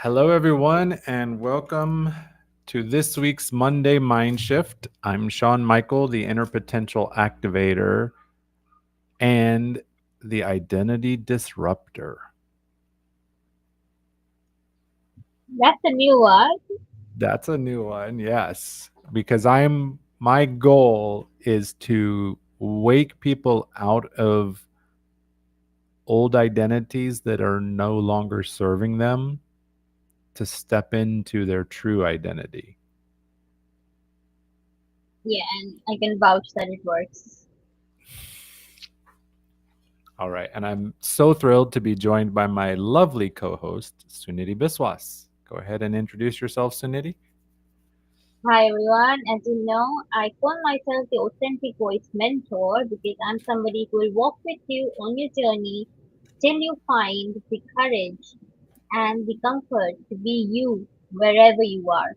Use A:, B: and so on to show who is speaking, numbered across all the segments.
A: Hello, everyone, and welcome to this week's Monday Mindshift. I'm Sean Michael, the Inner Potential Activator and the Identity Disruptor.
B: That's a new one.
A: That's a new one, yes, because my goal is to wake people out of old identities that are no longer serving them to step into their true identity.
B: Yeah, and I can vouch that it works.
A: All right. And I'm so thrilled to be joined by my lovely co host, Suniti Biswas. Go ahead and introduce yourself, Suniti.
B: Hi everyone, as you know, I call myself the authentic voice mentor because I'm somebody who will walk with you on your journey till you find the courage and the comfort to be you wherever you are.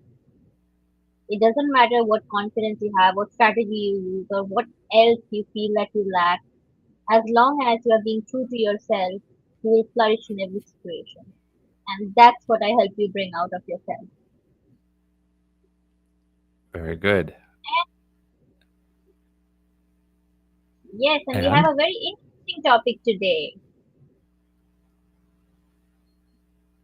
B: It doesn't matter what confidence you have, what strategy you use, or what else you feel that you lack. As long as you are being true to yourself, you will flourish in every situation. And that's what I help you bring out of yourself.
A: Very good.
B: Yes, and we have
A: And
B: a very interesting topic today.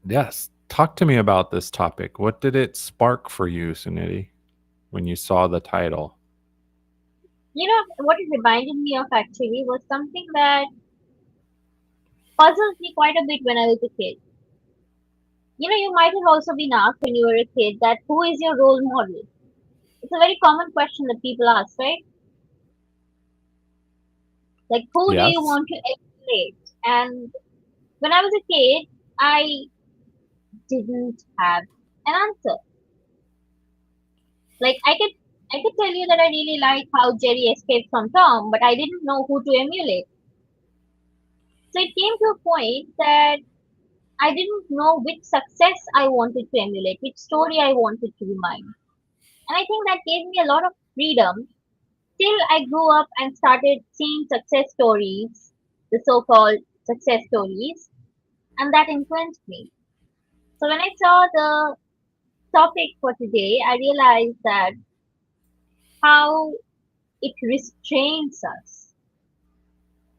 A: yes, talk to me about this topic. What did it spark for you, Suniti, when you saw the title?
B: You know, what it reminded me of actually was something that puzzled me quite a bit when I was a kid. You know, you might have also been asked when you were a kid that who is your role model? It's a very common question that people ask, right? Like, who do you
A: Yes.
B: want to emulate? And when I was a kid, I didn't have an answer. Like, I could tell you that I really like how Jerry escaped from Tom, but I didn't know who to emulate. So it came to a point that I didn't know which success I wanted to emulate, which story I wanted to be mine. And I think that gave me a lot of freedom till I grew up and started seeing success stories, the so called success stories, and that influenced me. So when I saw the topic for today, I realized that how it restrains us,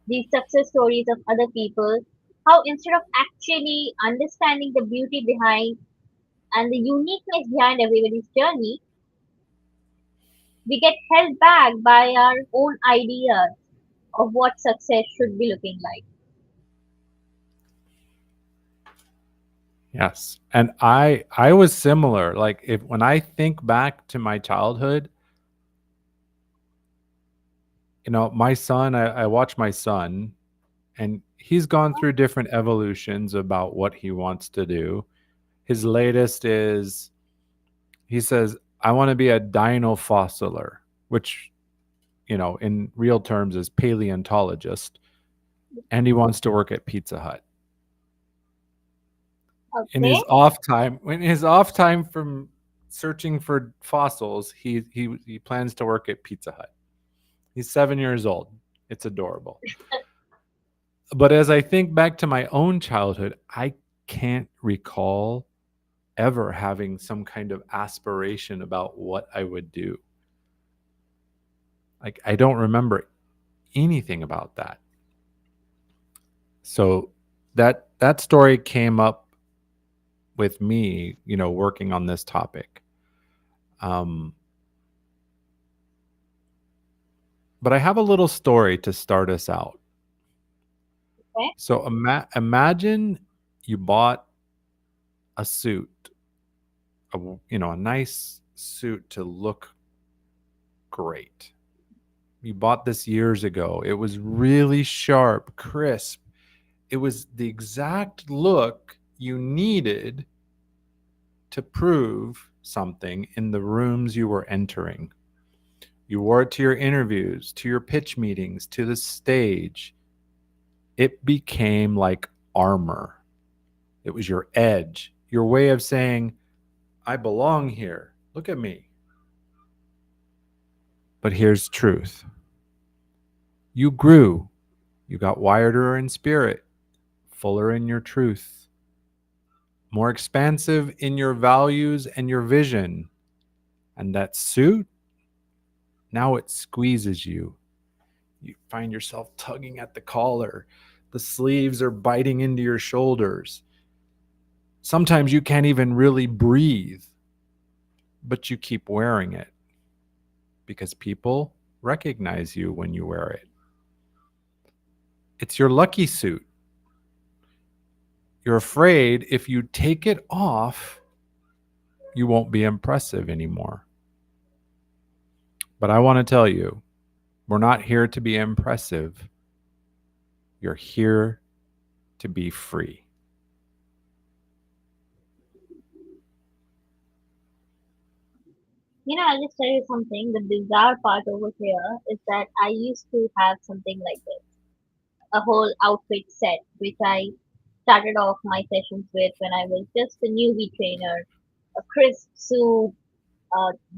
B: these success stories of other people, how instead of actually understanding the beauty behind and the uniqueness behind everybody's journey, we get held back by our own ideas of what success should be looking like.
A: Yes. And I was similar. Like if when I think back to my childhood, my son, I watch my son and he's gone through different evolutions about what he wants to do. His latest is he says, I want to be a dinofossiler, which, in real terms is paleontologist. And he wants to work at Pizza Hut. In
B: Okay,
A: his off time, from searching for fossils, he plans to work at Pizza Hut. He's 7 years old. It's adorable. But as I think back to my own childhood, I can't recall ever having some kind of aspiration about what I would do. Like I don't remember anything about that. So that story came up with me, working on this topic. Um, but I have a little story to start us out.
B: okay,
A: So imagine you bought a suit, a nice suit to look great. You bought this years ago. It was really sharp, crisp. It was the exact look you needed to prove something in the rooms you were entering. You wore it to your interviews, to your pitch meetings, to the stage. It became like armor. It was your edge, your way of saying, I belong here. Look at me. But here's truth: you grew, you got wireder in spirit, fuller in your truth, more expansive in your values and your vision. And that suit, now it squeezes you. You find yourself tugging at the collar. The sleeves are biting into your shoulders. Sometimes you can't even really breathe, but you keep wearing it because people recognize you when you wear it. It's your lucky suit. You're afraid if you take it off, you won't be impressive anymore. But I want to tell you, we're not here to be impressive. You're here to be free.
B: I'll just tell you something. The bizarre part over here is that I used to have something like this, a whole outfit set, which I started off my sessions with when I was just a newbie trainer. A crisp suit,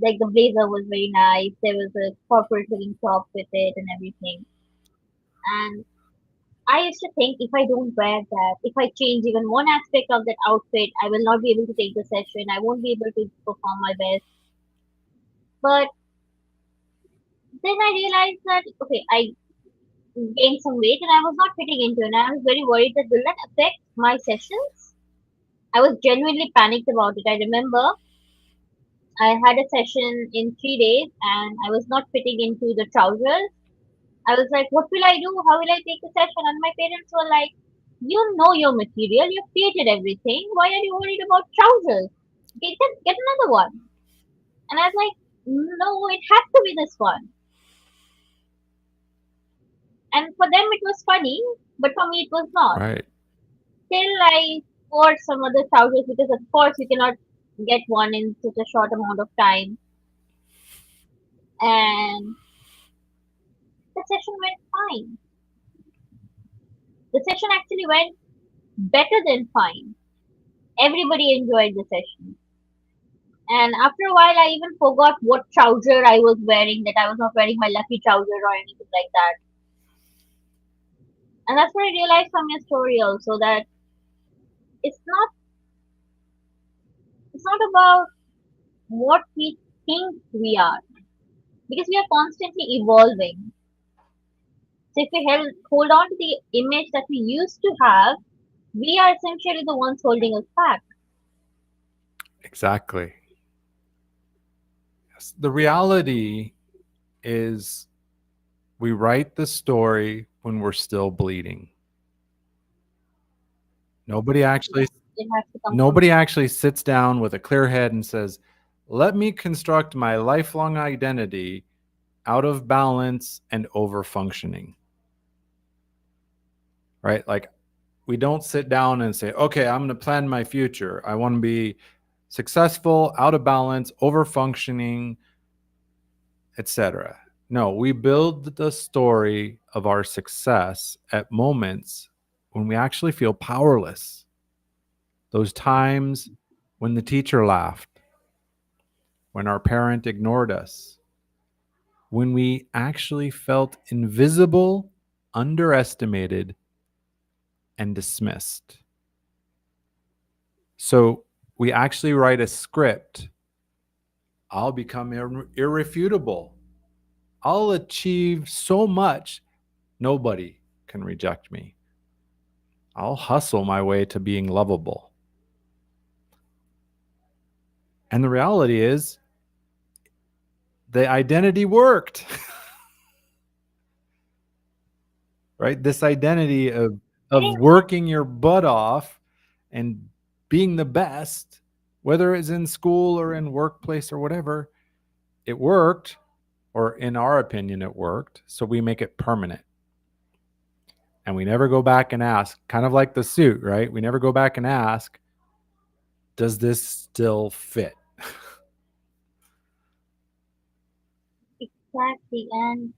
B: like the blazer was very nice. There was a corporate looking top with it and everything. And I used to think if I don't wear that, if I change even one aspect of that outfit, I will not be able to take the session. I won't be able to perform my best. But then I realized that okay, I gained some weight and I was not fitting into it. And I was very worried that will that affect my sessions? I was genuinely panicked about it. I remember I had a session in 3 days and I was not fitting into the trousers. I was like, what will I do? How will I take the session? And my parents were like, you know your material, you've created everything. Why are you worried about trousers? Get another one. And I was like, no, it has to be this one. And for them it was funny, but for me it was not.
A: Right.
B: Still, I wore some other trousers because, of course, you cannot get one in such a short amount of time. And the session went fine. The session actually went better than fine. Everybody enjoyed the session. And after a while, I even forgot what trouser I was wearing, that I was not wearing my lucky trouser or anything like that. And that's what I realized from your story also that it's not it's not about what we think we are because we are constantly evolving. So if we hold on to the image that we used to have, we are essentially the ones holding us back.
A: Exactly. Yes. The reality is we write the story when we're still bleeding. Nobody actually
B: It has to come from
A: nobody actually sits down with a clear head and says, "Let me construct my lifelong identity out of balance and over functioning." Right? Like we don't sit down and say, "Okay, I'm going to plan my future. I want to be successful, out of balance, over functioning, etc." No, we build the story of our success at moments when we actually feel powerless. Those times when the teacher laughed, when our parent ignored us, when we actually felt invisible, underestimated, and dismissed. So we actually write a script. I'll become irrefutable. I'll achieve so much, nobody can reject me. I'll hustle my way to being lovable. And the reality is, the identity worked, right? This identity of
B: it.
A: working your butt off and being the best, whether it's in school or in workplace or whatever, it worked, or in our opinion, it worked. So we make it permanent. And we never go back and ask, kind of like the suit, right? We never go back and ask, does this still fit?
B: Exactly. And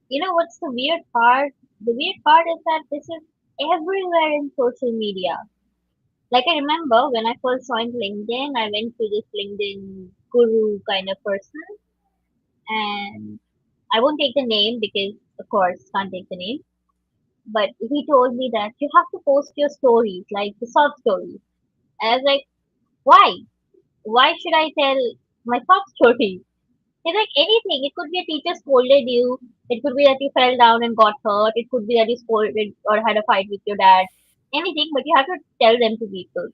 B: you know what's the weird part? The weird part is that this is everywhere in social media. Like I remember when I first joined LinkedIn, I went to this LinkedIn guru kind of person, and I won't take the name because, of course, can't take the name. But he told me that you have to post your stories, like the short stories. And I was like, why? Why should I tell my sob story? It's like anything. It could be a teacher scolded you. It could be that you fell down and got hurt. It could be that you scolded or had a fight with your dad. Anything, but you have to tell them to people.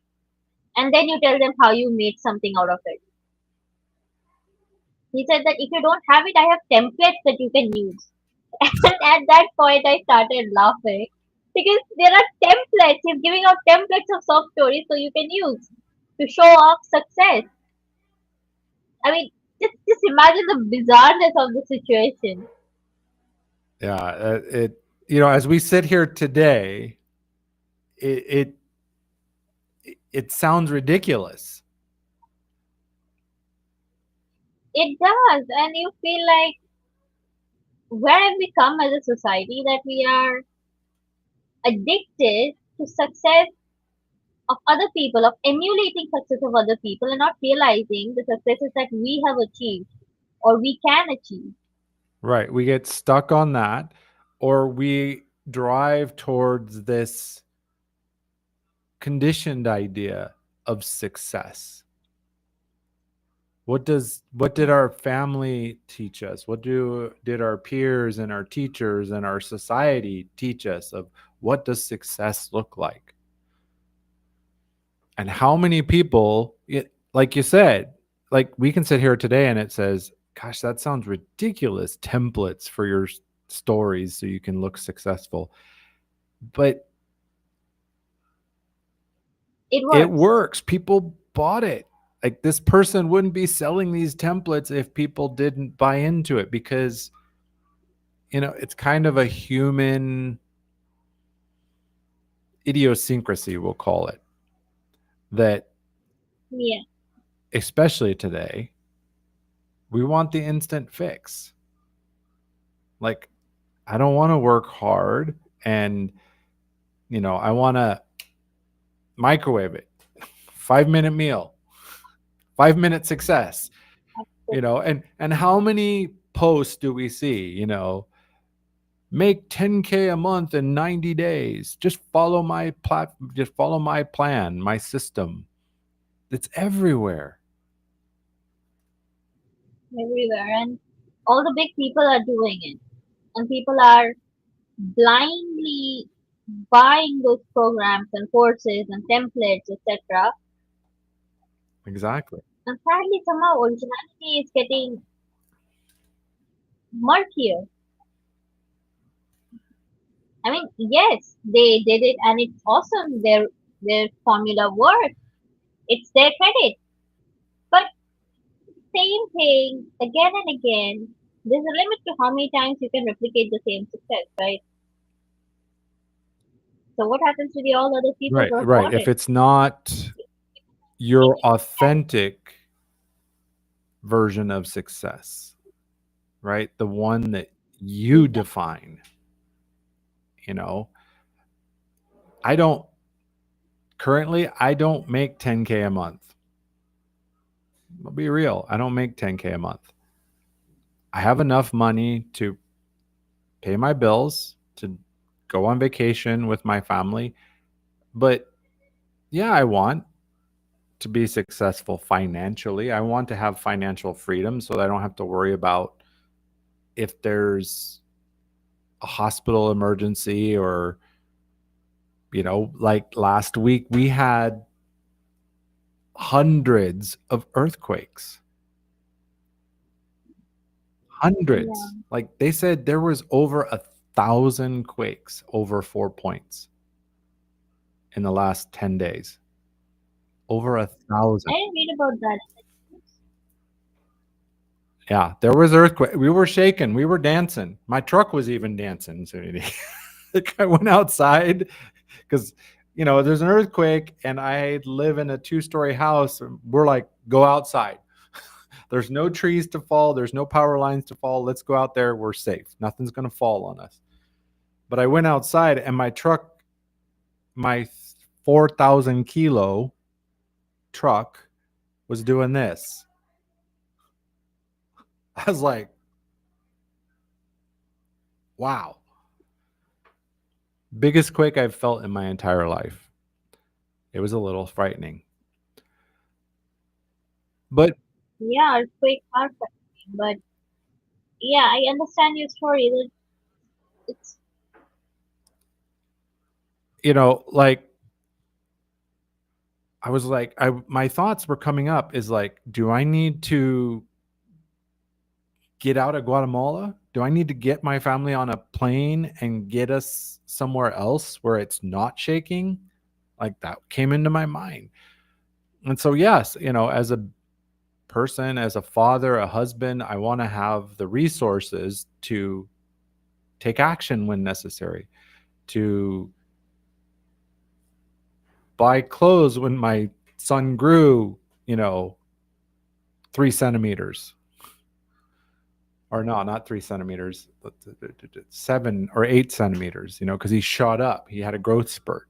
B: And then you tell them how you made something out of it. He said that if you don't have it, I have templates that you can use. And at that point, I started laughing because there are templates. He's giving out templates of sob stories so you can use to show off success. I mean, just imagine the bizarreness of the situation.
A: Yeah, as we sit here today, it it sounds ridiculous.
B: It does, and you feel like where have we come as a society that we are addicted to success of other people, of emulating success of other people, and not realizing the successes that we have achieved or we can achieve.
A: Right. We get stuck on that, or we drive towards this conditioned idea of success. What did our family teach us? Did our peers and our teachers and our society teach us of what does success look like? And how many people, like you said, like we can sit here today and it says, gosh, that sounds ridiculous, templates for your stories so you can look successful. But
B: It
A: it
B: works.
A: works. People bought it. Like this person wouldn't be selling these templates if people didn't buy into it, because it's kind of a human idiosyncrasy, we'll call it, that
B: Yeah.
A: especially today, we want the instant fix. Like, I don't want to work hard, and I want to microwave it. 5-minute meal, 5-minute success. And how many posts do we see, make 10K a month in 90 days. Just follow my plan, my system. It's everywhere.
B: Everywhere, and all the big people are doing it, and people are blindly buying those programs and courses and templates, etc.
A: Exactly.
B: And sadly, somehow originality is getting murkier. I mean, yes, they did it, and it's awesome. Their formula works. It's their credit. But same thing again and again. There's a limit to how many times you can replicate the same success, right? So what happens to the all other people
A: Right,
B: who have
A: right.
B: bought
A: If
B: it?
A: it's not your authentic version of success, right? The one that you define, you know. I don't I don't make 10K a month. I'll be real. I don't make 10K a month. I have enough money to pay my bills, to go on vacation with my family. But yeah, I want to be successful financially. I want to have financial freedom so that I don't have to worry about if there's a hospital emergency, or, like last week, we had hundreds of earthquakes. Hundreds.
B: Yeah.
A: Like they said, there was over 1,000 quakes over 4 points in the last 10 days. Over a
B: I
A: thousand.
B: didn't read about that.
A: Yeah, there was earthquake. We were shaking. We were dancing. My truck was even dancing. So I went outside because there's an earthquake, and I live in a 2-story house. And we're like, go outside. There's no trees to fall. There's no power lines to fall. Let's go out there. We're safe. Nothing's gonna fall on us. But I went outside, and my truck, my 4,000 kilo truck, was doing this. I was like, wow. Biggest quake I've felt in my entire life. It was a little frightening. But
B: Yeah, earthquakes are frustrating, but yeah, I understand your story. That it's
A: like I was like, my thoughts were coming up is like, do I need to get out of Guatemala? Do I need to get my family on a plane and get us somewhere else where it's not shaking? Like that came into my mind. And so, yes, as a person, as a father, a husband, I want to have the resources to take action when necessary, to buy clothes when my son grew, 3 centimeters, or no, not 3 centimeters, 7 or 8 centimeters, because he shot up. He had a growth spurt.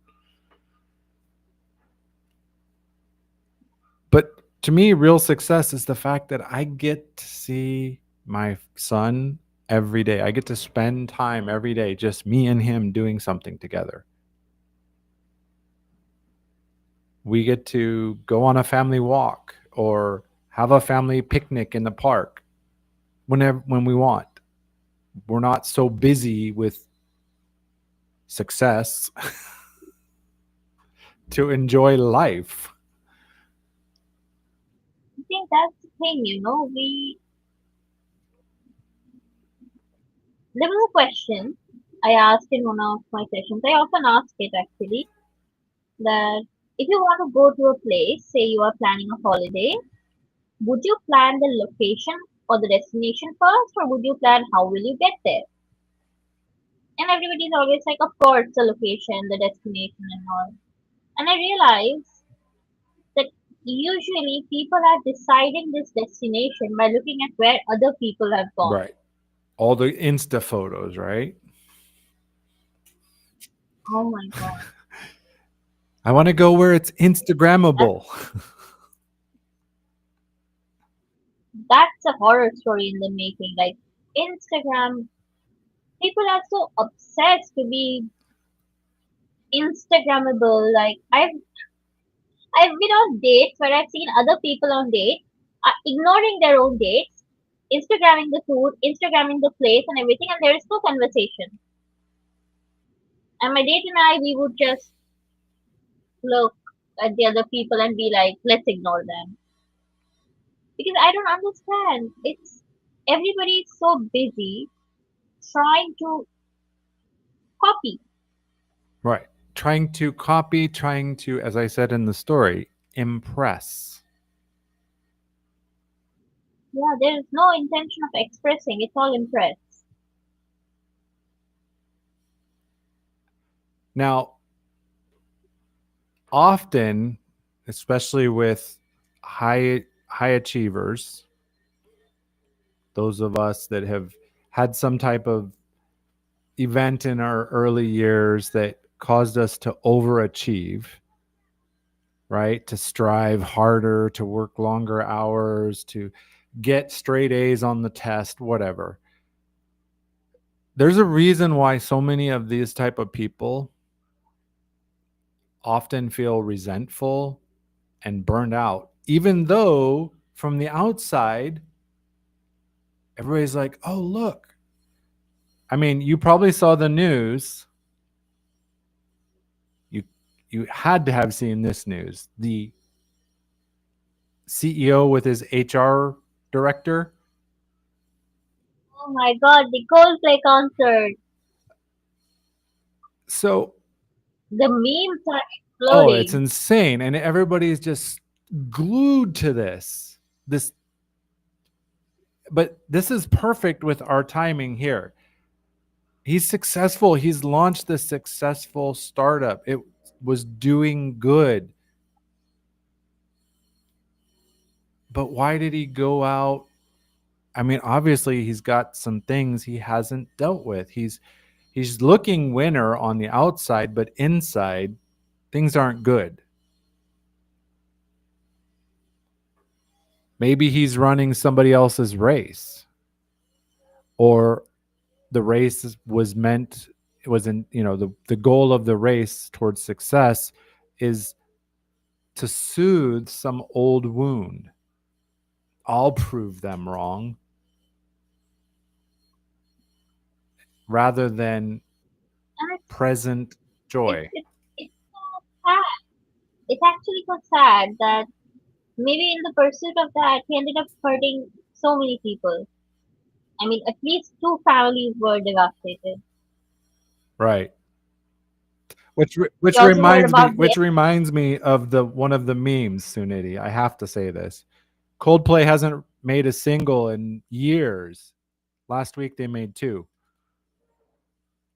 A: But to me, real success is the fact that I get to see my son every day. I get to spend time every day, just me and him doing something together. We get to go on a family walk or have a family picnic in the park when we want. We're not so busy with success to enjoy life.
B: I think that's the thing, we there was a question I asked in one of my sessions. I often ask it actually that if you want to go to a place, say you are planning a holiday, would you plan the location or the destination first, or would you plan how will you get there? And everybody's always like, of course, the location, the destination, and all. And I realized that usually people are deciding this destination by looking at where other people have gone.
A: Right. All the Insta photos, right?
B: Oh my god,
A: I want to go where it's
B: that's
A: Instagrammable.
B: that's a horror story in the making. Like Instagram, people are so obsessed to be Instagrammable. Like I've been on dates where I've seen other people on dates ignoring their own dates, Instagramming the food, Instagramming the place and everything, and there is no conversation. And my date and I, we would just look at the other people and be like, let's ignore them. Because I don't understand. It's everybody's so busy trying to copy.
A: Right. Trying to copy, trying to, as I said in the story, impress.
B: Yeah, there is no intention of expressing. It's all impressed.
A: Now, often, especially with high achievers, those of us that have had some type of event in our early years that caused us to overachieve, right? To strive harder, to work longer hours, to get straight A's on the test, whatever. There's a reason why so many of these type of people often feel resentful and burned out, even though from the outside, everybody's like, oh, look. I mean, you probably saw the news. You you had to have seen this news. The CEO with his HR director.
B: Oh my god, the Coldplay concert.
A: So,
B: The memes are
A: oh, it's
B: exploding.
A: insane. And everybody's just glued to this, but this is perfect with our timing here. He's successful. He's launched this successful startup. It was doing good. But why did he go out? I mean, obviously he's got some things he hasn't dealt with. He's looking winner on the outside, but inside things aren't good. Maybe he's running somebody else's race, or the race was meant, it wasn't, the goal of the race towards success is to soothe some old wound. I'll prove them wrong rather than
B: And
A: present
B: it's
A: joy.
B: it's it's so sad. It's actually so sad that maybe in the pursuit of that he ended up hurting so many people. I mean, at least two families were devastated.
A: Right.
B: We also heard about the
A: Which reminds me of the one of the memes, Suniti. I have to say this. Coldplay hasn't made a single in years. Last week they made two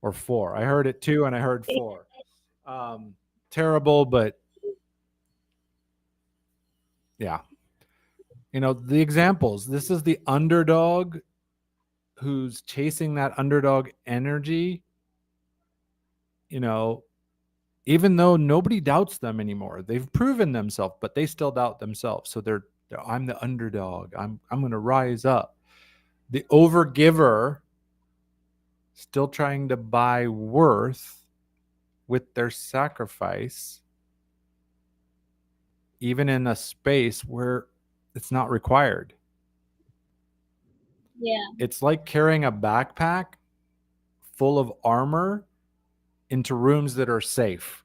A: or four. I heard it two and I heard four. Um, Terrible, but yeah. You know, the examples. This is the underdog who's chasing that underdog energy, you know, even though nobody doubts them anymore. They've proven themselves, but they still doubt themselves. So I'm the underdog. I'm going to rise up. The overgiver still trying to buy worth with their sacrifice, even in a space where it's not required.
B: yeah.
A: It's like carrying a backpack full of armor into rooms that are safe.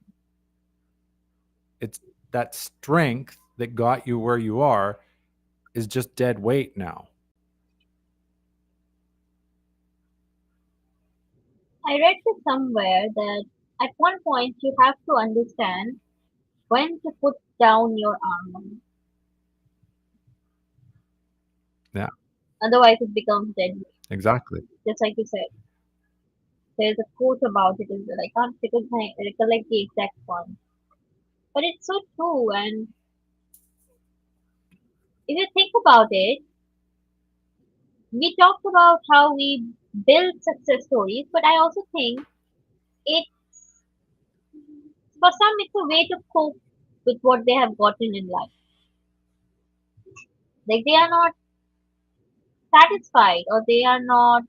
A: It's that strength that got you where you are is just dead weight now.
B: I read this somewhere that at one point you have to understand when to put down your armor.
A: Yeah,
B: Otherwise, it becomes deadly.
A: exactly.
B: Just like you said, there's a quote about it as well. I can't recollect the exact one, but it's so true. And if you think about it, we talked about how we build success stories, but I also think it's for some it's a way to cope with what they have gotten in life. Like they are not satisfied or they are not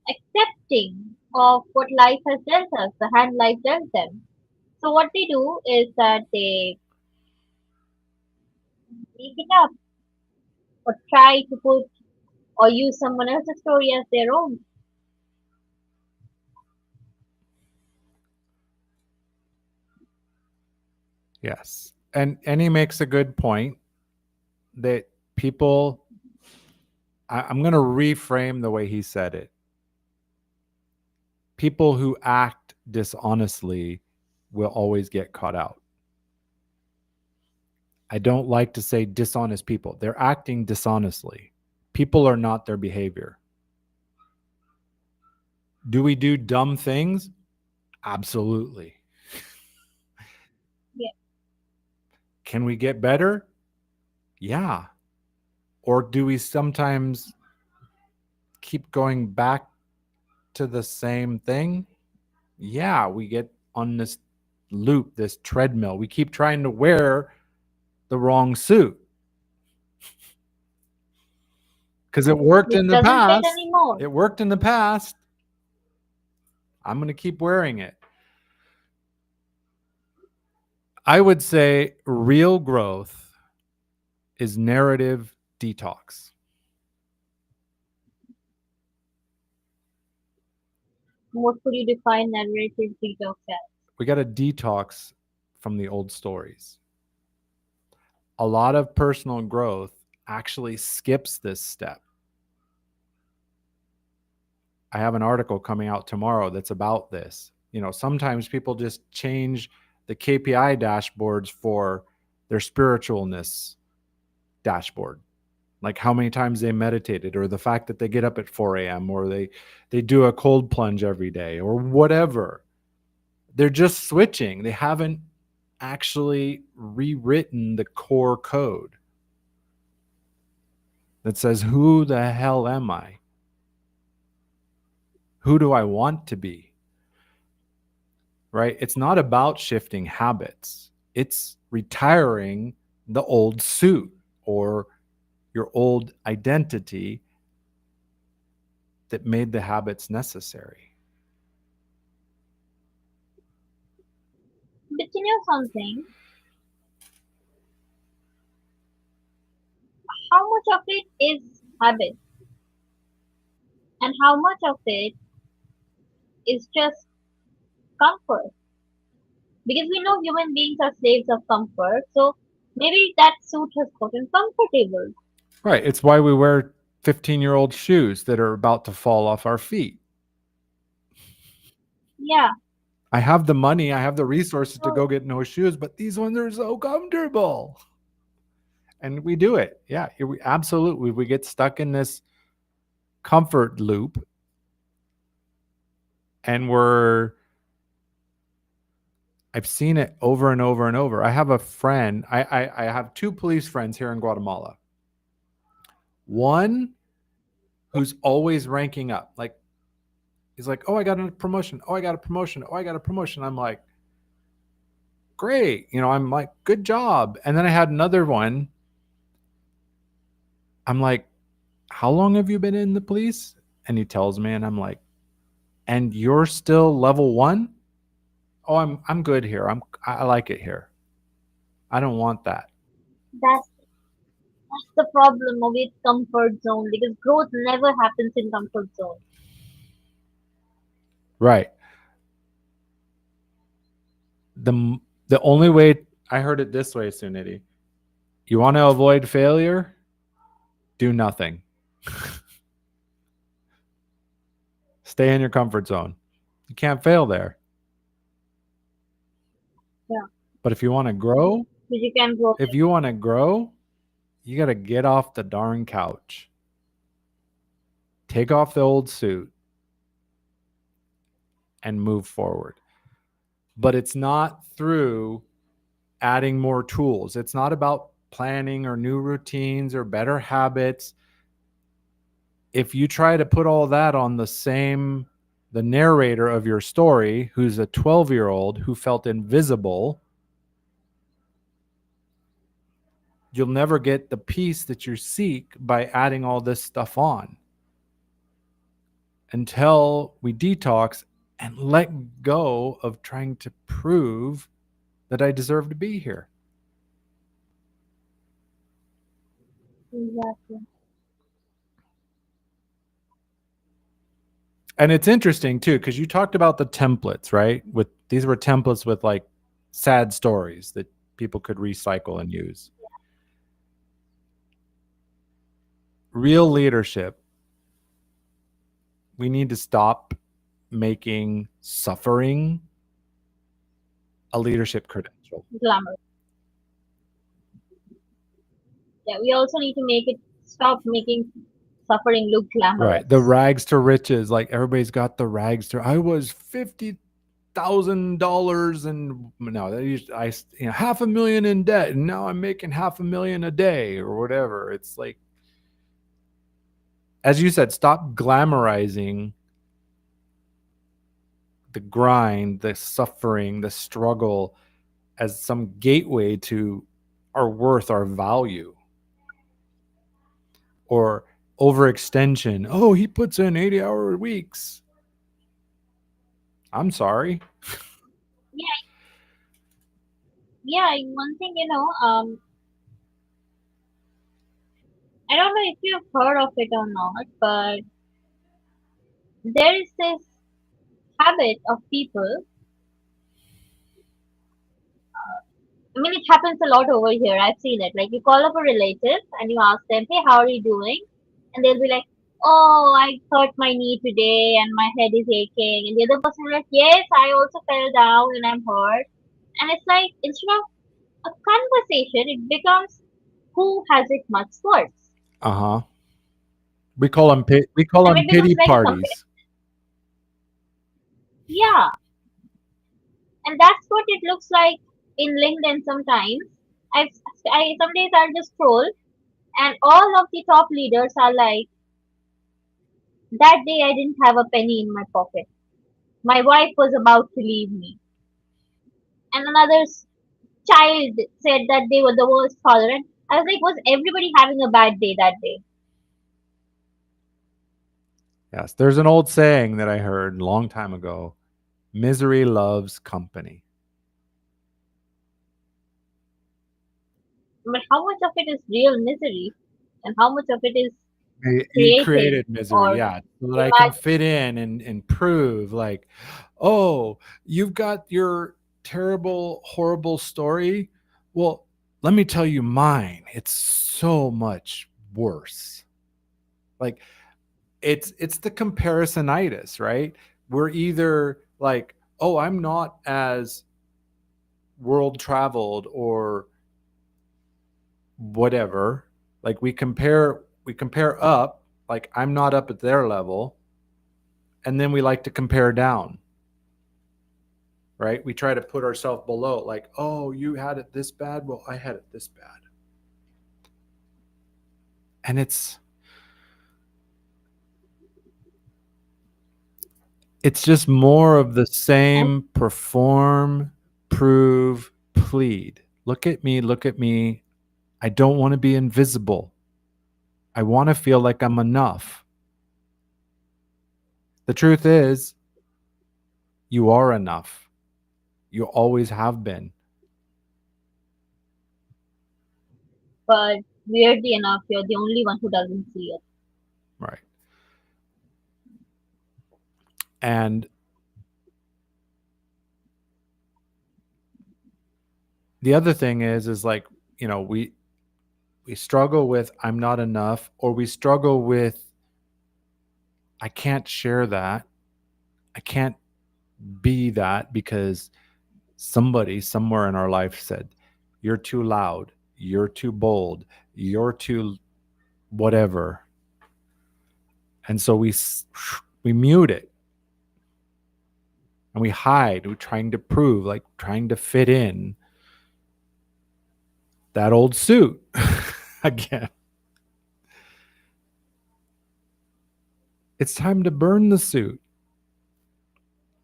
B: accepting of what life has dealt us, the hand life dealt them. So what they do is that they make it up or try to put or use someone else's story as their own.
A: Yes. And he makes a good point that people I'm going to reframe the way he said it. People who act dishonestly will always get caught out. I don't like to say dishonest people. They're acting dishonestly. People are not their behavior. Do we do dumb things? Absolutely.
B: Yeah.
A: Can we get better? Yeah. Or do we sometimes keep going back to the same thing? Yeah, we get on this loop, this treadmill. We keep trying to wear the wrong suit because it worked
B: Which
A: in the
B: doesn't fit
A: past.
B: anymore.
A: It worked in the past. I'm going to keep wearing it. I would say real growth is narrative detox.
B: What could you define narrative detox as?
A: We got to detox from the old stories. A lot of personal growth actually skips this step. I have an article coming out tomorrow that's about this. You know, sometimes people just change the KPI dashboards for their spiritualness dashboard, like how many times they meditated, or the fact that they get up at 4 a.m., or they do a cold plunge every day, or whatever. They're just switching. They haven't actually rewritten the core code that says, who the hell am I? Who do I want to be? Right? It's not about shifting habits. It's retiring the old suit or your old identity that made the habits necessary.
B: But you know something? much of it is habit and how much of it is just comfort? Because we know human beings are slaves of comfort, so maybe that suit has gotten comfortable.
A: Right. It's why we wear 15-year-old shoes that are about to fall off our feet.
B: Yeah,
A: I have the money, I have the resources to
B: so
A: go get no shoes, but these ones are so comfortable. And we do it. Yeah, we absolutely we get stuck in this comfort loop and I've seen it over and over and over. I have a friend, I have two police friends here in Guatemala. One who's always ranking up. Like he's like, "Oh, I got a promotion. Oh, I got a promotion. Oh, I got a promotion." I'm like, "Great." I'm like, "Good job." And then I had another one. I'm like, "How long have you been in the police?" And he tells me and I'm like, "And you're still level 1?" "Oh, I'm good here. I like it here. I don't want that."
B: that's the problem with comfort zone because growth never happens in comfort zone.
A: Right. The the only way I heard it this way, Suniti. You want to avoid failure? Do nothing. Stay in your comfort zone. You can't fail there.
B: Yeah,
A: But if you want to grow,
B: because you can grow
A: if you want to grow, you got to get off the darn couch. Take off the old suit and move forward. But it's not through adding more tools. It's not about planning or new routines or better habits. If you try to put all that on the narrator of your story, who's a 12-year-old who felt invisible, you'll never get the peace that you seek by adding all this stuff on until we detox and let go of trying to prove that I deserve to be here.
B: exactly.
A: And it's interesting too, because you talked about the templates, right? With these were templates with like sad stories that people could recycle and use. Real leadership, we need to stop making suffering a leadership credential.
B: Glamour. Yeah, we also need to make it stop making suffering look
A: Right. The
B: glamorous.
A: rags to riches, like everybody's got the rags to I was $50,000 and no, I half a million in debt and now I'm making half a million a day or whatever. It's like as you said, stop glamorizing the grind, the suffering, the struggle as some gateway to our worth, our value, or overextension. Oh, he puts in 80-hour weeks. I'm sorry.
B: Yeah, yeah. One thing, I don't know if you've heard of it or not, but there is this habit of people. I mean, it happens a lot over here. I've seen it. Like, you call up a relative and you ask them, hey, how are you doing? And they'll be like, oh, I hurt my knee today and my head is aching. And the other person will be like, yes, I also fell down and I'm hurt. And it's like, instead of a conversation, it becomes who has it much worse.
A: Uh huh. We call them
B: And it becomes
A: pity
B: like a compare.
A: parties.
B: Yeah. And that's what it looks like in LinkedIn sometimes. I've, some days I'll just scroll and all of the top leaders are like, that day I didn't have a penny in my pocket. My wife was about to leave me. And another child said that they were the worst father. And I was like, was everybody having a bad day that day?
A: Yes, there's an old saying that I heard a long time ago: "Misery loves company."
B: But how much of it is real misery? and how much of it is
A: You
B: created
A: created misery,
B: or
A: yeah, so that I can
B: imagined.
A: fit in and prove like, oh, you've got your terrible, horrible story. Well, let me tell you mine. It's so much worse. Like it's the comparisonitis, right? We're either like, oh, I'm not as world traveled or whatever. Like we compare up, like I'm not up at their level, and then we like to compare down, right? We try to put ourselves below, like, oh, you had it this bad, well, I had it this bad. And it's just more of the
B: And
A: same: perform, prove, plead. Look at me, look at me. I don't want to be invisible. I want to feel like I'm enough. The truth is, you are enough. You always have been,
B: but weirdly enough, you're the only one who doesn't see it.
A: right? And the other thing is like, we struggle with I'm not enough, or we struggle with I can't share that. I can't be that because somebody somewhere in our life said, you're too loud, you're too bold, you're too whatever. And so we mute it and we hide. We're trying to prove, like trying to fit in that old suit again. It's time to burn the suit,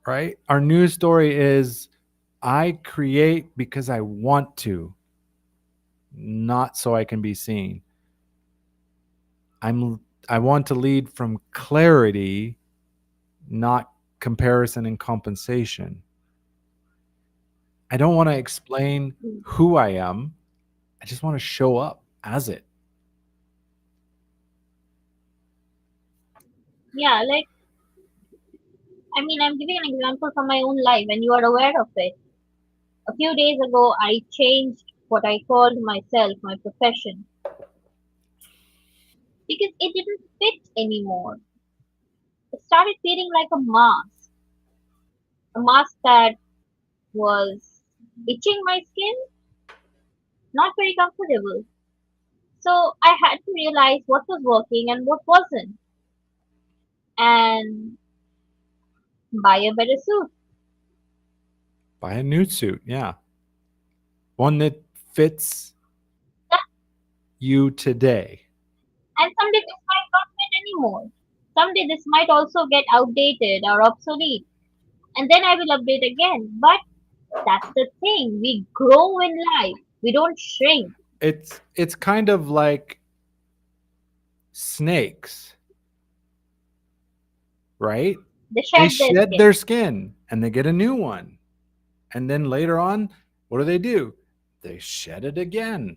A: right? Our news story is I create because I want to, not so I can be seen. I'm I want to lead from clarity, not comparison and compensation. I don't want to explain
B: Mm.
A: who I am. I just want to show up as it.
B: Yeah, like, I mean, I'm giving an example from my own life, and you are aware of it. A few days ago, I changed what I called myself, my profession, because it didn't fit anymore. It started feeling like a mask that was itching my skin, not very comfortable. So I had to realize what was working and what wasn't, and buy a better suit.
A: Buy a new suit, yeah. One that fits
B: Yeah,
A: you today.
B: and someday this might not fit anymore. Someday this might also get outdated or obsolete, and then I will update again. But that's the thing. We grow in life. We don't shrink.
A: It's kind of like snakes, right?
B: They
A: They
B: shed their
A: shed
B: skin.
A: their skin and they get a new one. And then later on, what do? They shed it again.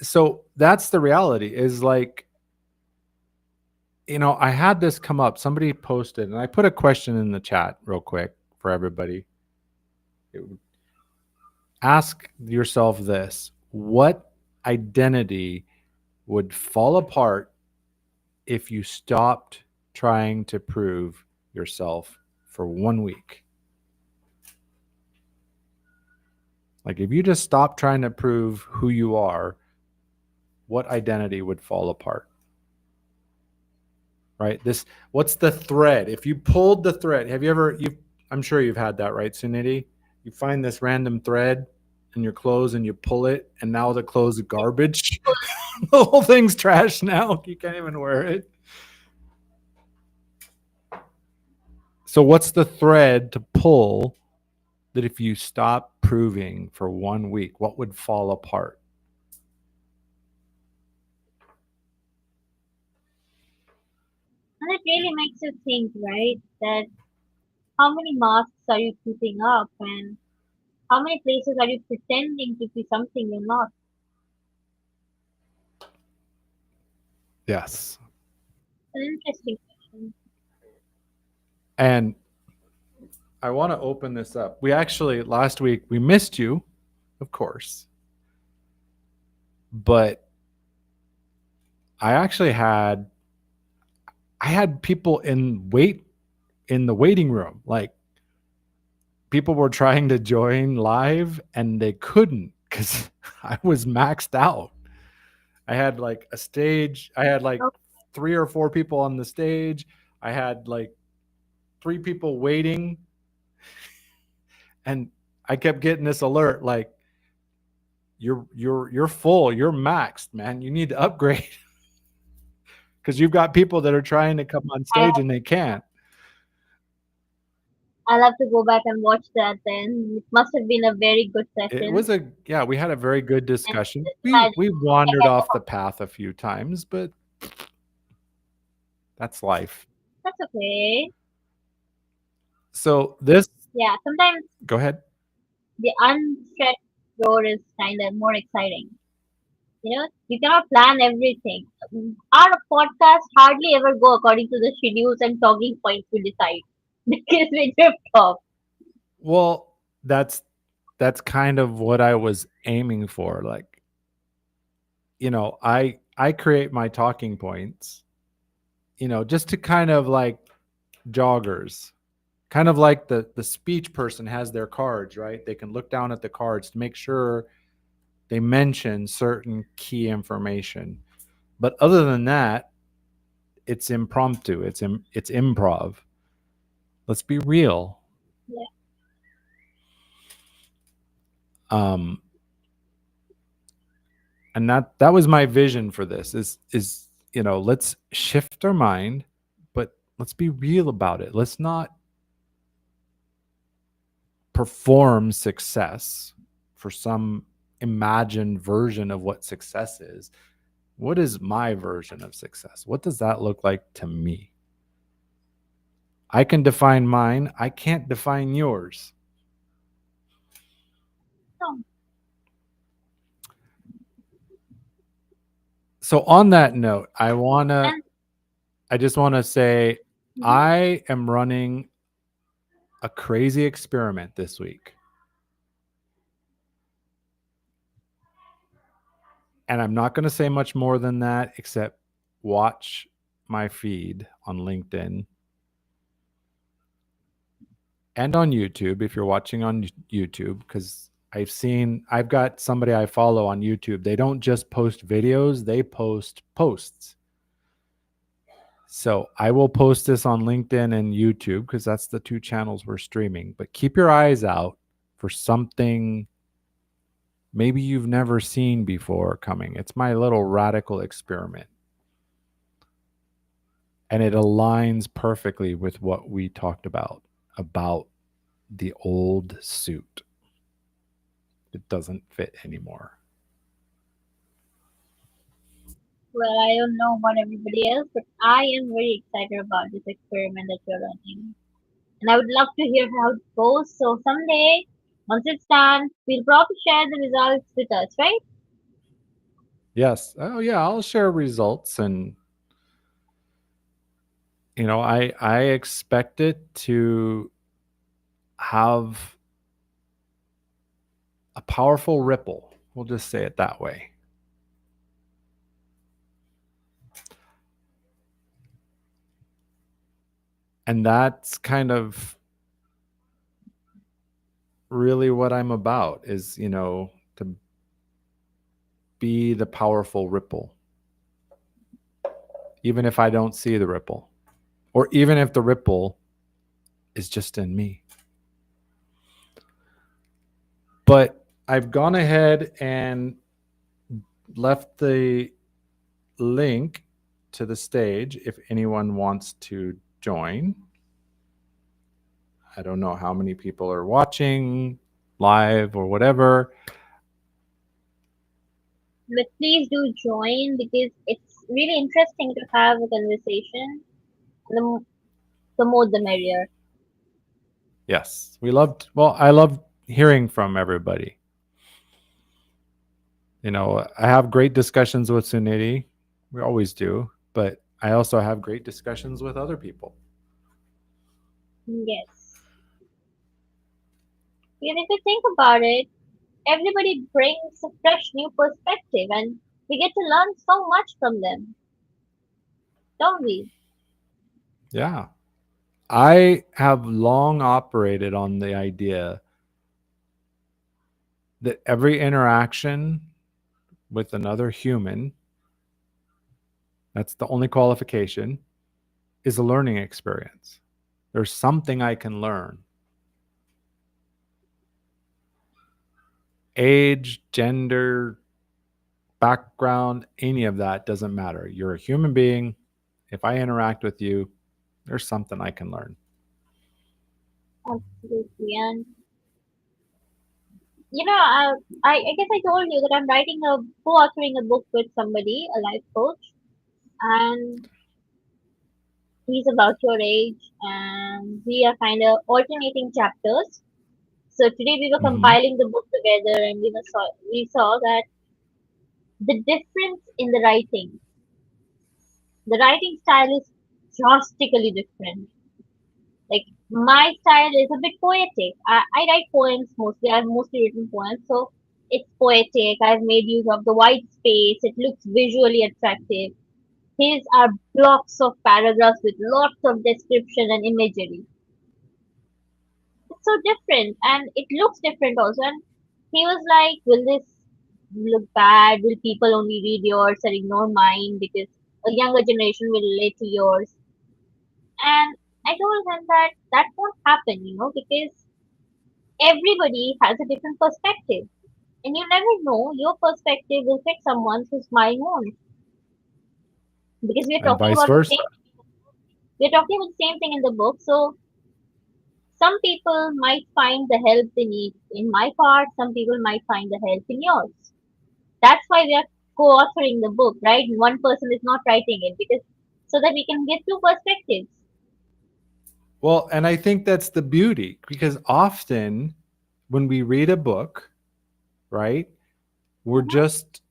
A: So that's the reality is like, I had this come up. Somebody posted, and I put a question in the chat real quick for everybody. Ask yourself this: what identity would fall apart if you stopped trying to prove yourself for 1 week? Like, if you just stop trying to prove who you are, what identity would fall apart? Right? What's the thread? If you pulled the thread, have you ever, I'm sure you've had that, right, Suniti? You find this random thread in your clothes and you pull it, and now the clothes are garbage. The whole thing's trash now. You can't even wear it. So, what's the thread to pull that if you stop proving for 1 week, what would fall apart?
B: And it really makes you think, right? That how many masks are you keeping up, and how many places are you pretending to be something you're not?
A: Yes.
B: An interesting question.
A: And I want to open this up. We actually, last week, we missed you, of course, but I actually had people in the waiting room. Like people were trying to join live and they couldn't because I was maxed out. I had like a stage. I had like
B: Oh,
A: 3 or 4 people on the stage. I had like 3 people waiting, and I kept getting this alert like you're full, you're maxed, man. You need to upgrade because you've got people that are trying to come on
B: I
A: stage and they can't.
B: I'll have to go back and watch that then. It must have been a very good
A: It
B: session.
A: was a yeah, we had a very good
B: And
A: discussion.
B: just
A: We
B: imagine, like
A: wandered
B: I
A: off the
B: hope
A: path a few times, but that's life.
B: that's okay.
A: So this
B: Yeah, sometimes
A: go ahead.
B: the unstretched road is kind of more exciting. You cannot plan everything. Our podcast hardly ever go according to the schedules and talking points we decide because we drift off.
A: Well, that's kind of what I was aiming for. Like, I create my talking points, just to kind of like joggers. Kind of like the speech person has their cards, right? They can look down at the cards to make sure they mention certain key information. But other than that, it's impromptu. It's improv. Let's be real.
B: Yeah,
A: Um, and that was my vision for this is let's shift our mind, but let's be real about it. Let's not perform success for some imagined version of what success is. What is my version of success? What does that look like to me? I can define mine. I can't define yours.
B: so,
A: So on that note,
B: and
A: I just want to say
B: mhm,
A: I am running a crazy experiment this week. And I'm not going to say much more than that except watch my feed on LinkedIn and on YouTube if you're watching on YouTube, because I've got somebody I follow on YouTube. They don't just post videos, they post posts. So I will post this on LinkedIn and YouTube because that's the 2 channels we're streaming. But keep your eyes out for something maybe you've never seen before coming. It's my little radical experiment. And it aligns perfectly with what we talked about the old suit. It doesn't fit anymore.
B: well, I don't know about everybody else, but I am very excited about this experiment that you're running. And I would love to hear how it goes. So someday, once it's done, we'll probably share the results with us, right?
A: Yes. Oh yeah, I'll share results, and I expect it to have a powerful ripple. We'll just say it that way. And that's kind of really what I'm about is, to be the powerful ripple, even if I don't see the ripple, or even if the ripple is just in me. But I've gone ahead and left the link to the stage if anyone wants to join. I don't know how many people are watching live or whatever.
B: But please do join because it's really interesting to have a conversation. The, the more the merrier.
A: Yes, I love hearing from everybody. I have great discussions with Suniti. We always do. but I also have great discussions with other people.
B: Yes. And if you think about it, everybody brings a fresh new perspective and we get to learn so much from them, don't we?
A: Yeah. I have long operated on the idea that every interaction with another human, that's the only qualification, is a learning experience. There's something I can learn. Age, gender, background, any of that doesn't matter. You're a human being. If I interact with you, there's something I can learn.
B: Absolutely. And I guess I told you that I'm writing a co-authoring a book with somebody, a life coach, and he's about your age, and we are kind of alternating chapters. So today we were
A: Mm-hmm.
B: compiling the book together, and we saw that the difference in the writing style is drastically different. Like my style is a bit poetic. I write poems mostly. I've mostly written poems, so it's poetic. I've made use of the white space. It looks visually attractive. His are blocks of paragraphs with lots of description and imagery. It's so different, and it looks different also. And he was like, "Will this look bad? Will people only read yours and ignore mine because a younger generation will relate to yours?" And I told him that that won't happen, because everybody has a different perspective. And you never know, your perspective will fit someone whose mind won't. Because
A: And vice versa.
B: we're talking about the same thing in the book. So some people might find the help they need in my part, some people might find the help in yours. That's why we are co-authoring the book, right? One person is not writing it because so that we can get two perspectives.
A: Well, and I think that's the beauty because often when we read a book, right, we're
B: Mhm.
A: just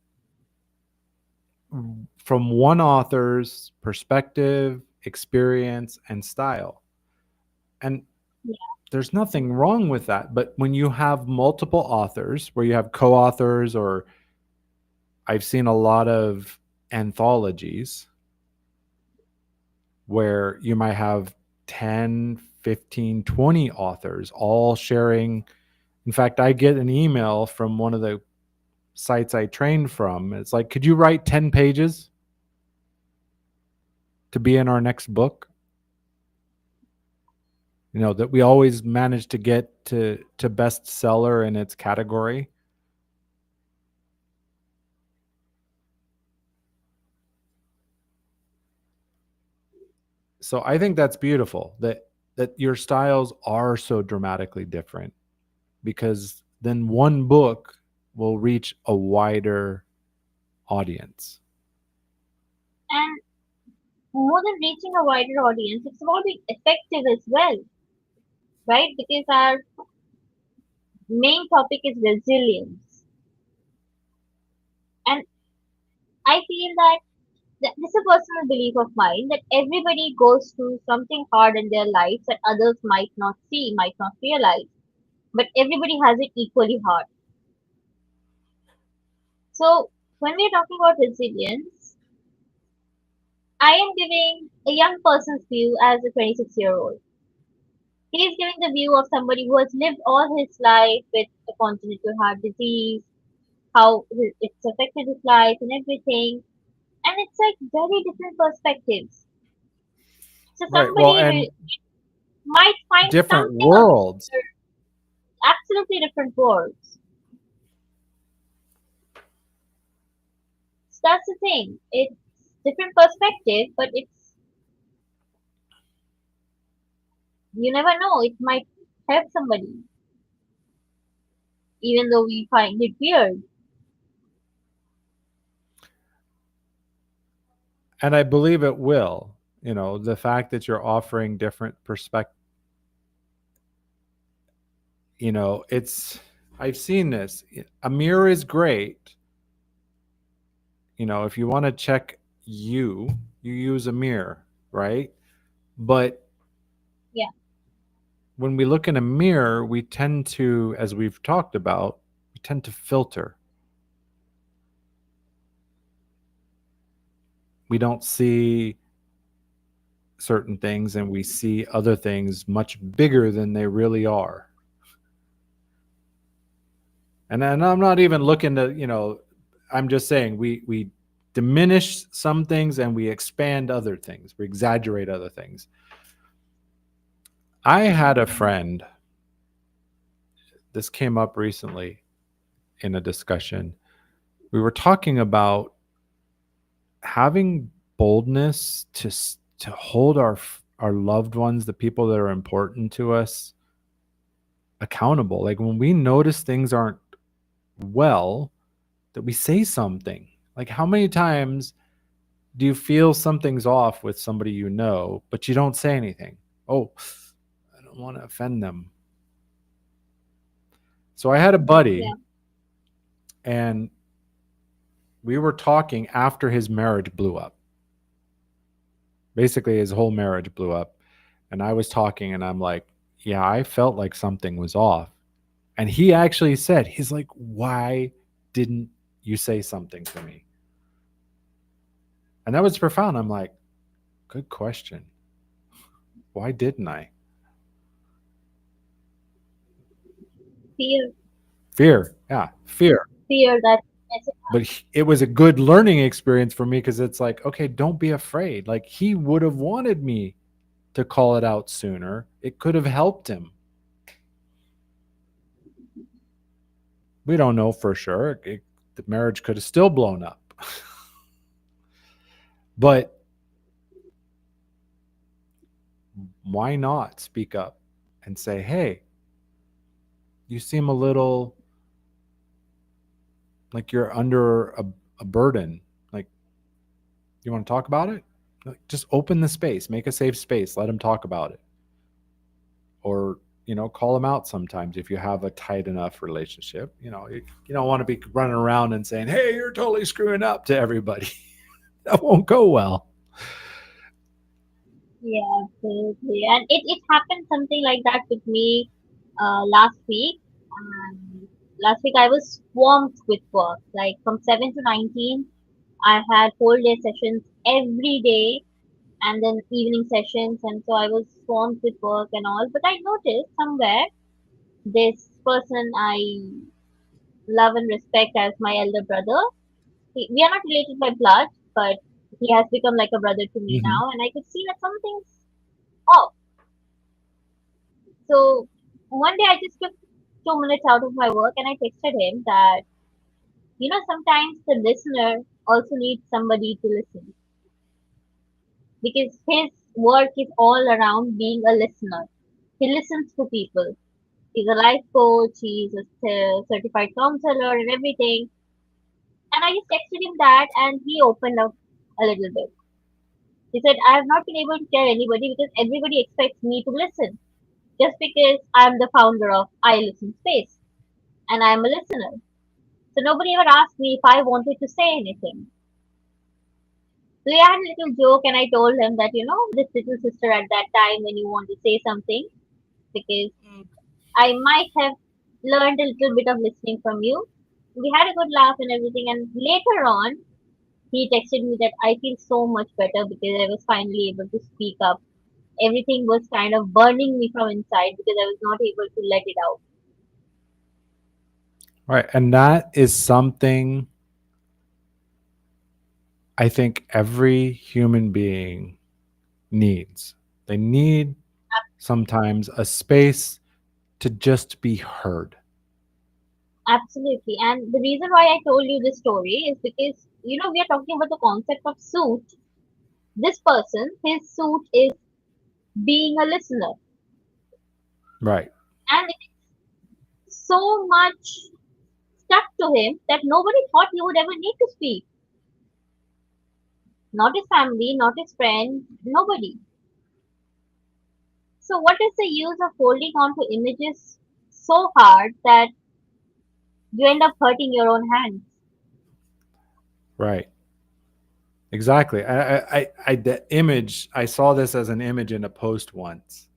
A: from one author's perspective, experience, and style. And
B: Yeah.
A: there's nothing wrong with that. But when you have multiple authors, where you have co authors, or I've seen a lot of anthologies where you might have 10, 15, 20 authors all sharing. In fact, I get an email from one of the sites I trained from. It's like, could you write 10 pages to be in our next book? That we always manage to get to bestseller in its category. So I think that's beautiful that your styles are so dramatically different because then one book will reach a wider audience.
B: And more than reaching a wider audience, it's about being effective as well, right? Because our main topic is resilience. And I feel that this is a personal belief of mine that everybody goes through something hard in their lives that others might not see, might not realize, but everybody has it equally hard. So when we're talking about resilience, I am giving a young person's view as a 26-year-old. He is giving the view of somebody who has lived all his life with a congenital heart disease, how it's affected his life and everything. And it's like very different perspectives. So
A: Right. Well, and
B: might find
A: different
B: something on this
A: worlds.
B: absolutely different worlds. So that's the thing. It's different perspective, but it's you never know. It might help somebody, even though we find it weird.
A: And I believe it will. The fact that you're offering different perspectives, it's I've seen this. A mirror is great. If you want to check you, you use a mirror, right? But
B: Yeah.
A: when we look in a mirror, we tend to, as we've talked about, we tend to filter. We don't see certain things and we see other things much bigger than they really are. And I'm not even looking to, I'm just saying we diminish some things and we expand other things. We exaggerate other things. I had a friend, this came up recently in a discussion. We were talking about having boldness to hold our loved ones, the people that are important to us, accountable. Like when we notice things aren't well, that we say something. Like how many times do you feel something's off with somebody you know, but you don't say anything? Oh, I don't want to offend them. So I had a buddy,
B: Yeah.
A: and we were talking after his marriage blew up. Basically, his whole marriage blew up. And I was talking, and I'm like, yeah, I felt like something was off. And he actually said, he's like, why didn't you say something to me? And that was profound. I'm like, good question. Why didn't I?
B: Fear,
A: Fear. Yeah, fear.
B: fear that messing
A: But
B: up.
A: it was a good learning experience for me because it's like, okay, don't be afraid. Like he would have wanted me to call it out sooner. It could have helped him. We don't know for sure. The marriage could have still blown up. But why not speak up and say, hey, you seem a little like you're under a burden. Like, you want to talk about it? Like, just open the space, make a safe space, let him talk about it. Or, call him out sometimes if you have a tight enough relationship. You don't want to be running around and saying, hey, you're totally screwing up to everybody. That won't go well.
B: Yeah, absolutely. And it happened something like that with me last week. And last week I was swamped with work. Like from 7 to 19, I had whole day sessions every day and then evening sessions. And so I was swamped with work and all. But I noticed somewhere this person I love and respect as my elder brother. We are not related by blood, but he has become like a brother to me
A: Hmm.
B: now. And I could see that something's off. So one day I just took 2 minutes out of my work and I texted him that, sometimes the listener also needs somebody to listen because his work is all around being a listener. He listens to people. He's a life coach, he's a certified counselor and everything. And I just texted him that and he opened up a little bit. He said, I have not been able to tell anybody because everybody expects me to listen just because I'm the founder of I Listen Space and I'm a listener. So nobody ever asked me if I wanted to say anything. So we had a little joke and I told him that, this little sister at that time when you want to say something, because I might have learned a little bit of listening from you. We had a good laugh and everything and later on he texted me that I feel so much better because I was finally able to speak up. Everything was kind of burning me from inside because I was not able to let it out.
A: Right. And that is something I think every human being needs. They need sometimes a space to just be heard.
B: Absolutely. And the reason why I told you this story is because, we are talking about the concept of suit. This person, his suit is being a listener.
A: Right.
B: And it's so much stuck to him that nobody thought he would ever need to speak. Not his family, not his friends, nobody. So what is the use of holding on to images so hard that you end up hurting your own hands?
A: Right. Exactly. The image, I saw this as an image in a post once.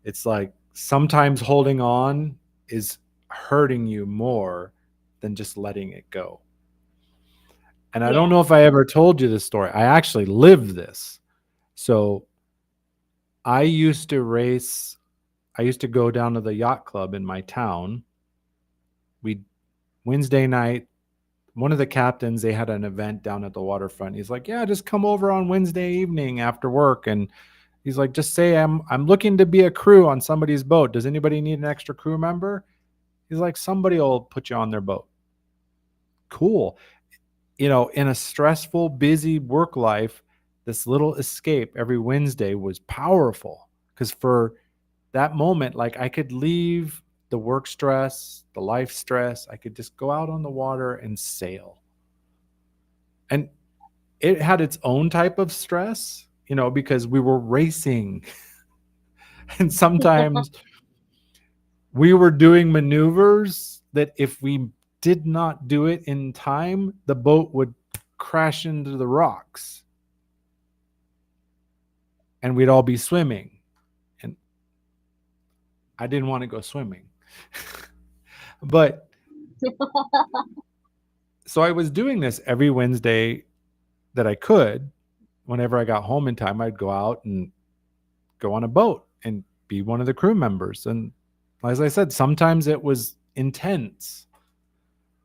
A: It's like sometimes holding on is hurting you more than just letting it go. And I don't
B: Yeah,
A: know if I ever told you this story. I actually lived this. So I used to race, I used to go down to the yacht club in my town. We Wednesday night, one of the captains, they had an event down at the waterfront. He's like, "Yeah, just come over on Wednesday evening after work." And he's like, "Just say I'm looking to be a crew on somebody's boat. Does anybody need an extra crew member?" He's like, "Somebody will put you on their boat." Cool. In a stressful, busy work life, this little escape every Wednesday was powerful because for that moment, like I could leave the work stress, the life stress, I could just go out on the water and sail. And it had its own type of stress, because we were racing. And sometimes we were doing maneuvers that if we did not do it in time, the boat would crash into the rocks and we'd all be swimming. And I didn't want to go swimming. But so I was doing this every Wednesday that I could. Whenever I got home in time, I'd go out and go on a boat and be one of the crew members. And as I said, sometimes it was intense,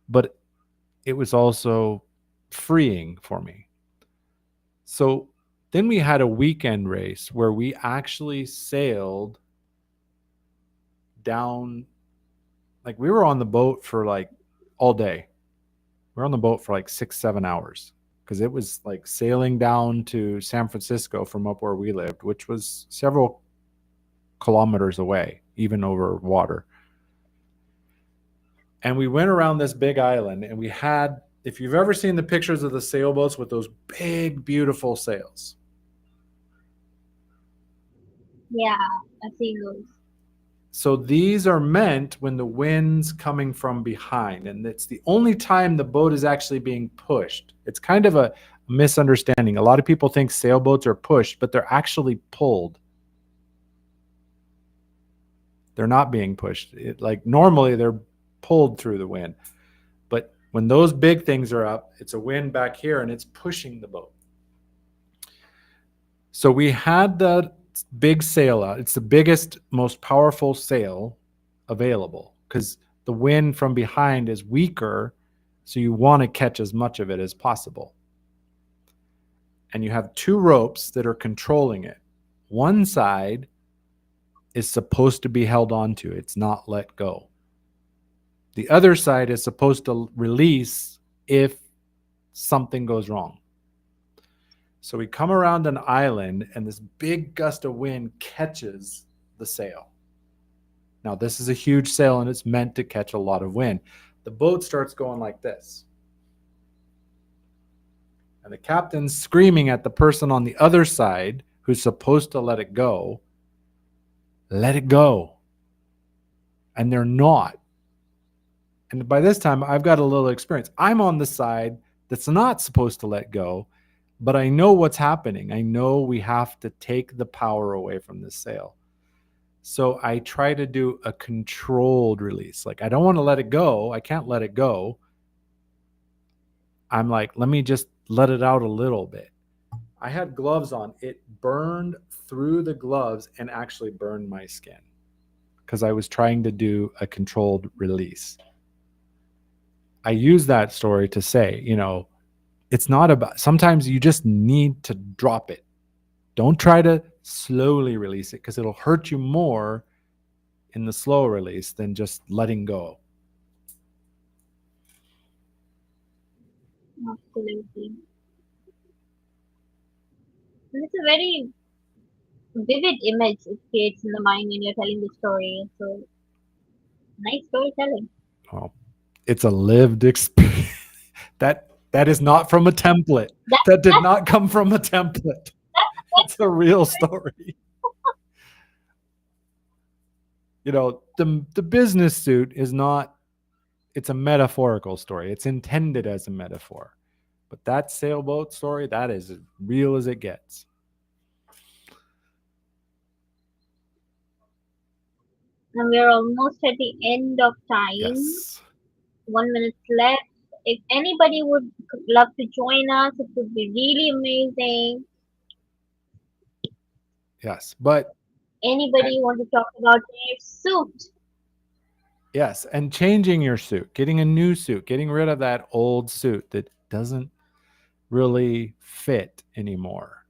A: but it was also freeing for me. So then we had a weekend race where we actually sailed down, like we were on the boat for like all day. We were on the boat for like 6, 7 hours because it was like sailing down to San Francisco from up where we lived, which was several kilometers away, even over water. And we went around this big island and we had, if you've ever seen the pictures of the sailboats with those big, beautiful sails.
B: yeah, I've seen those.
A: So these are meant when the wind's coming from behind, and it's the only time the boat is actually being pushed. It's kind of a misunderstanding. A lot of people think sailboats are pushed, but they're actually pulled. They're not being pushed. Like normally they're pulled through the wind. But when those big things are up, it's a wind back here and it's pushing the boat. So we had the big sail out. It's the biggest, most powerful sail available because the wind from behind is weaker. So you want to catch as much of it as possible. And you have two ropes that are controlling it. One side is supposed to be held onto, it's not let go. The other side is supposed to release if something goes wrong. So we come around an island and this big gust of wind catches the sail. Now, this is a huge sail and it's meant to catch a lot of wind. The boat starts going like this. And the captain's screaming at the person on the other side who's supposed to let it go, let it go. And they're not. And by this time, I've got a little experience. I'm on the side that's not supposed to let go, but I know what's happening. I know we have to take the power away from this sail. So I try to do a controlled release. Like, I don't want to let it go. I can't let it go. I'm like, let me just let it out a little bit. I had gloves on. It burned through the gloves and actually burned my skin because I was trying to do a controlled release. I use that story to say, it's not about, sometimes you just need to drop it. Don't try to slowly release it because it'll hurt you more in the slow release than just letting go.
B: Absolutely. And it's a very vivid image it creates in the mind when you're telling the story. So nice storytelling.
A: Oh, it's a lived experience. That is not from a template.
B: That,
A: That did
B: that's
A: not come from a template. It's a real story. The business suit is not, it's a metaphorical story. It's intended as a metaphor. But that sailboat story, that is as real as it gets.
B: And we're almost at the end of time.
A: Yes.
B: 1 minute left. If anybody would love to join us, it would be really amazing.
A: Yes. But
B: Anybody want to talk about their suit?
A: yes, and changing your suit, getting a new suit, getting rid of that old suit that doesn't really fit anymore.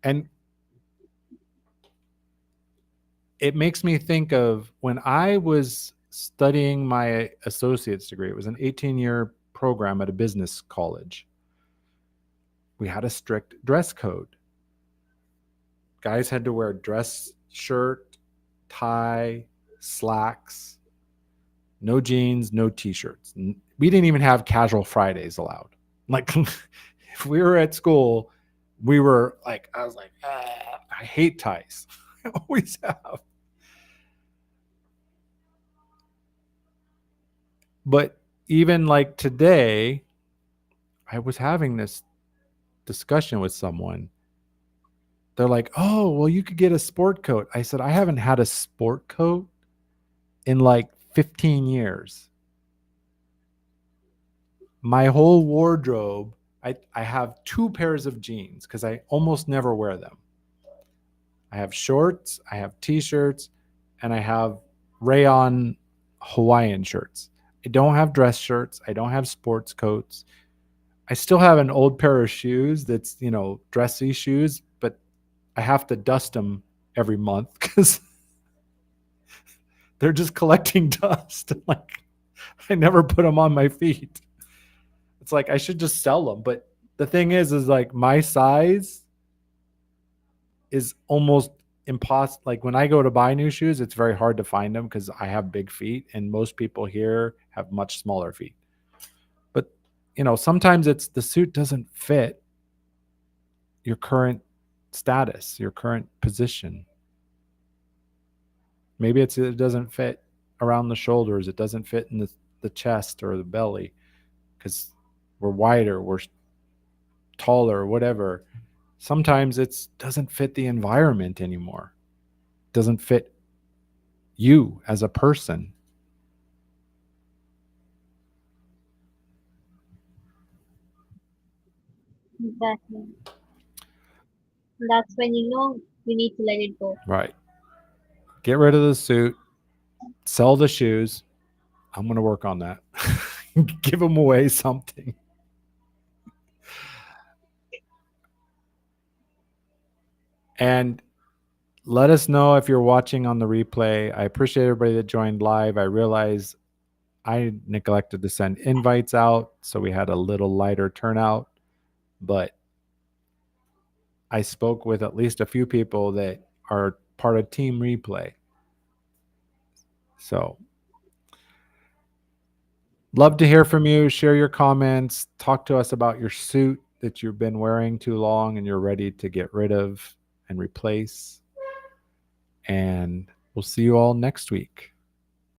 A: And it makes me think of when I was studying my associate's degree. It was an 18-year program at a business college. We had a strict dress code. Guys had to wear dress shirt, tie, slacks, no jeans, no t-shirts. We didn't even have casual Fridays allowed. Like if we were at school, we were like, I was like, I hate ties. I always have. But even like today, I was having this discussion with someone. They're like, oh, well, you could get a sport coat. I said, I haven't had a sport coat in like 15 years. My whole wardrobe, I have two pairs of jeans because I almost never wear them. I have shorts, I have t shirts, and I have rayon Hawaiian shirts. I don't have dress shirts. I don't have sports coats. I still have an old pair of shoes that's, dressy shoes, but I have to dust them every month because they're just collecting dust. Like, I never put them on my feet. It's like I should just sell them. But the thing is like my size is almost impossible. Like when I go to buy new shoes, it's very hard to find them because I have big feet, and most people here have much smaller feet. But sometimes it's the suit doesn't fit your current status, your current position. Maybe it doesn't fit around the shoulders. It doesn't fit in the chest or the belly because we're wider, we're taller, whatever. Sometimes it doesn't fit the environment anymore. It doesn't fit you as a person.
B: Exactly. That's when you know you need to let it go.
A: Right. Get rid of the suit, sell the shoes. I'm going to work on that. Give them away something. And let us know if you're watching on the replay. I appreciate everybody that joined live. I realize I neglected to send invites out, so we had a little lighter turnout. But I spoke with at least a few people that are part of Team Replay. So, love to hear from you. Share your comments. Talk to us about your suit that you've been wearing too long and you're ready to get rid of and replace. And we'll see you all next week.